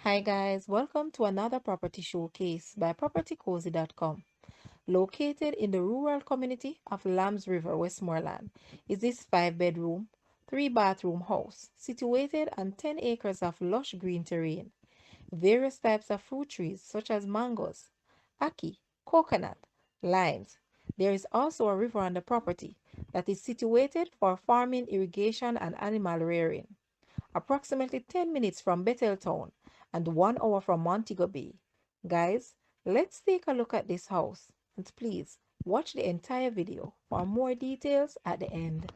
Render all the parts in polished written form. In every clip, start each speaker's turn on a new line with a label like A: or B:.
A: Hi guys, welcome to another property showcase by propertycozy.com. Located in the rural community of Lambs River, Westmoreland, is this 5-bedroom, 3-bathroom house situated on 10 acres of lush green terrain. Various types of fruit trees such as mangoes, ackee, coconut, limes. There is also a river on the property that is situated for farming, irrigation, and animal rearing. Approximately 10 minutes from Betheltown and 1 hour from Montego Bay. Guys, let's take a look at this house and please watch the entire video for more details at the end.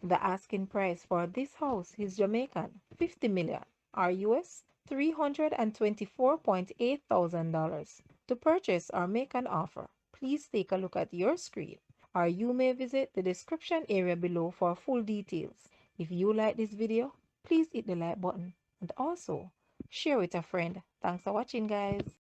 A: The asking price for this house is Jamaican 50 million or US $324.8 thousand. To purchase or make an offer, please take a look at your screen or you may visit the description area below for full details. If you like this video, please hit the like button and also share with a friend. Thanks for watching, guys.